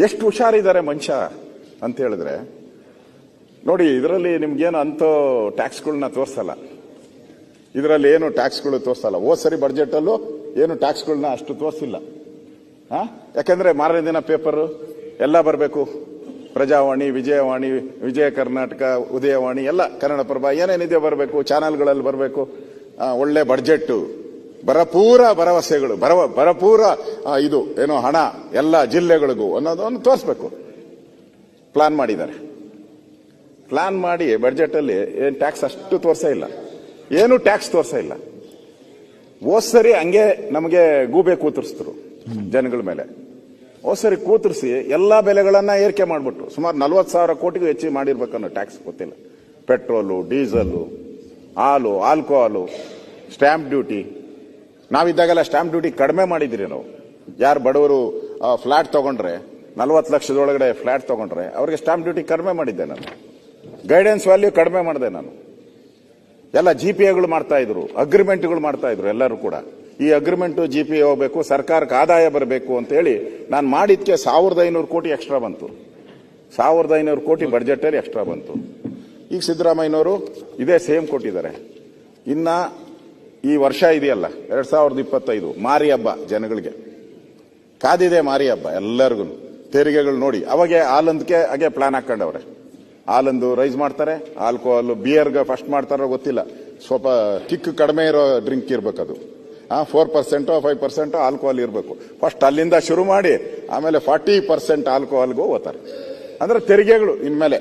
ಎಷ್ಟು ಹುಷಾರಿದ್ದಾರೆ ಮನುಷ್ಯ ಅಂತ ಹೇಳಿದ್ರೆ ನೋಡಿ, ಇದರಲ್ಲಿ ನಿಮ್ಗೇನು ಅಂತ ಟ್ಯಾಕ್ಸ್ಗಳನ್ನ ತೋರಿಸಲ್ಲ, ಇದರಲ್ಲಿ ಏನು ಟ್ಯಾಕ್ಸ್ಗಳು ತೋರಿಸಲ್ಲ. ಹೋದ್ ಸರಿ ಬಡ್ಜೆಟ್ ಅಲ್ಲೂ ಏನು ಟ್ಯಾಕ್ಸ್ಗಳನ್ನ ಅಷ್ಟು ತೋರಿಸಿಲ್ಲ. ಯಾಕಂದ್ರೆ ಮಾರನೇ ದಿನ ಪೇಪರ್ ಎಲ್ಲ ಬರಬೇಕು, ಪ್ರಜಾವಾಣಿ, ವಿಜಯವಾಣಿ, ವಿಜಯ ಕರ್ನಾಟಕ, ಉದಯವಾಣಿ ಎಲ್ಲ, ಕನ್ನಡಪ್ರಭ ಏನೇನಿದೆ ಬರಬೇಕು, ಚಾನೆಲ್ಗಳಲ್ಲಿ ಬರಬೇಕು. ಒಳ್ಳೆ ಬಡ್ಜೆಟ್, ಭರಪೂರ ಭರವಸೆಗಳು, ಭರಪೂರ ಇದು ಏನೋ ಹಣ ಎಲ್ಲ ಜಿಲ್ಲೆಗಳಿಗೂ ಅನ್ನೋದನ್ನು ತೋರಿಸ್ಬೇಕು. ಪ್ಲಾನ್ ಮಾಡಿದ್ದಾರೆ. ಪ್ಲಾನ್ ಮಾಡಿ ಬಡ್ಜೆಟ್ ಅಲ್ಲಿ ಏನ್ ಟ್ಯಾಕ್ಸ್ ಅಷ್ಟು ತೋರ್ಸೇ ಇಲ್ಲ, ಏನು ಟ್ಯಾಕ್ಸ್ ತೋರ್ಸೇ ಇಲ್ಲ. ಹೋದ್ ಸರಿ ಹಂಗೆ ನಮಗೆ ಗೂಬೆ ಕೂತರಿಸಿದ್ರು ಜನಗಳ ಮೇಲೆ. ಹೋದ್ ಸರಿ ಕೂತರಿಸಿ ಎಲ್ಲಾ ಬೆಲೆಗಳನ್ನ ಏರಿಕೆ ಮಾಡ್ಬಿಟ್ಟು ಸುಮಾರು 40,000 ಕೋಟಿಗೂ ಹೆಚ್ಚು ಮಾಡಿರ್ಬೇಕನ್ನೋ ಟ್ಯಾಕ್ಸ್ ಗೊತ್ತಿಲ್ಲ. ಪೆಟ್ರೋಲು, ಡೀಸೆಲ್, ಹಾಲು, ಆಲ್ಕೋಹಾಲು, ಸ್ಟ್ಯಾಂಪ್ ಡ್ಯೂಟಿ. ನಾವಿದ್ದಾಗೆಲ್ಲ ಸ್ಟ್ಯಾಂಪ್ ಡ್ಯೂಟಿ ಕಡಿಮೆ ಮಾಡಿದ್ರಿ ನಾವು. ಯಾರು ಬಡವರು ಫ್ಲಾಟ್ ತಗೊಂಡ್ರೆ 40 ಲಕ್ಷದೊಳಗಡೆ ಫ್ಲಾಟ್ ತಗೊಂಡ್ರೆ ಅವ್ರಿಗೆ ಸ್ಟ್ಯಾಂಪ್ ಡ್ಯೂಟಿ ಕಡಿಮೆ ಮಾಡಿದ್ದೆ ನಾನು. ಗೈಡೆನ್ಸ್ ವ್ಯಾಲ್ಯೂ ಕಡಿಮೆ ಮಾಡಿದೆ ನಾನು. ಎಲ್ಲ ಜಿಪಿಎಗಳು ಮಾಡ್ತಾ ಇದ್ರು, ಅಗ್ರಿಮೆಂಟ್ಗಳು ಮಾಡ್ತಾ ಇದ್ರು ಎಲ್ಲರೂ ಕೂಡ. ಈ ಅಗ್ರಿಮೆಂಟ್ ಜಿಪಿಎ ಹೋಗಬೇಕು, ಸರ್ಕಾರಕ್ಕೆ ಆದಾಯ ಬರಬೇಕು ಅಂತ ಹೇಳಿ ನಾನು ಮಾಡಿದ್ಕೆ 1,500 ಕೋಟಿ ಎಕ್ಸ್ಟ್ರಾ ಬಂತು. 1,500 ಕೋಟಿ ಬಡ್ಜೆಟ್ ಅಲ್ಲಿ ಎಕ್ಸ್ಟ್ರಾ ಬಂತು. ಈಗ ಸಿದ್ದರಾಮಯ್ಯನವರು ಇದೇ ಸೇಮ್ ಕೊಟ್ಟಿದ್ದಾರೆ. ಇನ್ನ ಈ ವರ್ಷ ಇದೆಯಲ್ಲ 2025 ಮಾರಿ ಹಬ್ಬ, ಜನಗಳಿಗೆ ಕಾದಿದೆ ಮಾರಿ ಹಬ್ಬ ಎಲ್ಲರಿಗೂ. ತೆರಿಗೆಗಳು ನೋಡಿ, ಅವಾಗೆ ಹಾಲಂದಕ್ಕೆ ಹಾಗೆ ಪ್ಲಾನ್ ಹಾಕೊಂಡವ್ರೆ. ಹಾಲಂದು ರೈಸ್ ಮಾಡ್ತಾರೆ, ಆಲ್ಕೋಹಾಲ್, ಬಿಯರ್ಗೆ ಫಸ್ಟ್ ಮಾಡ್ತಾರೋ ಗೊತ್ತಿಲ್ಲ, ಸ್ವಲ್ಪ ಕಿಕ್ ಕಡಿಮೆ ಇರೋ ಡ್ರಿಂಕ್ ಇರ್ಬೇಕದು. 4% 5% ಆಲ್ಕೋಹಾಲ್ ಇರಬೇಕು. ಫಸ್ಟ್ ಅಲ್ಲಿಂದ ಶುರು ಮಾಡಿ ಆಮೇಲೆ 40% ಆಲ್ಕೋಹಾಲ್ಗೂ ಹೋಗ್ತಾರೆ. ಅಂದ್ರೆ ತೆರಿಗೆಗಳು ಇನ್ಮೇಲೆ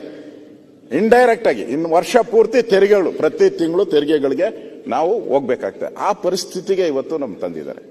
ಇಂಡೈರೆಕ್ಟ್ ಆಗಿ ಇನ್ನು ವರ್ಷ ಪೂರ್ತಿ ತೆರಿಗೆಗಳು, ಪ್ರತಿ ತಿಂಗಳು ತೆರಿಗೆಗಳಿಗೆ ನಾವು ಹೋಗ್ಬೇಕಾಗ್ತದೆ. ಆ ಪರಿಸ್ಥಿತಿಗೆ ಇವತ್ತು ನಮ್ಗೆ ತಂದಿದ್ದಾರೆ.